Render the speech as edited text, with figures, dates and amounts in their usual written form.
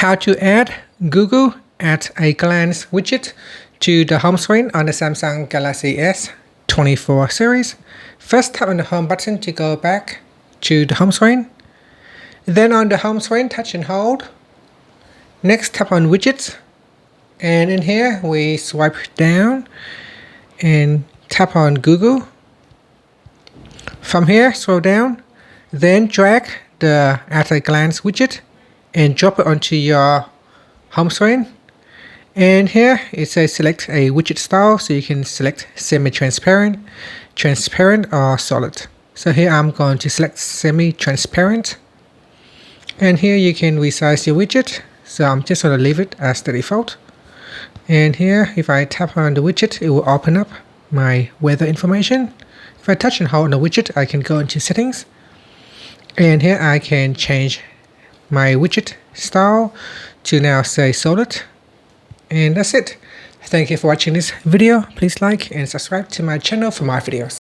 How to add Google at a glance widget to the home screen on the Samsung Galaxy S24 series. First, tap on the home button to go back to the home screen. Then on the home screen, touch and hold. Next, tap on widgets. And in here, we swipe down and tap on Google. From here, scroll down, then drag the at a glance widget and drop it onto your home screen. And here it says select a widget style, so you can select semi-transparent, transparent, or solid. So here I'm going to select semi-transparent. And here you can resize your widget, so I'm just going to leave it as the default. And here, if I tap on the widget, it will open up my weather information. If I touch and hold on the widget, I can go into settings. And here I can change my widget style to now say solid. And that's it. Thank you for watching this video. Please like and subscribe to my channel for more videos.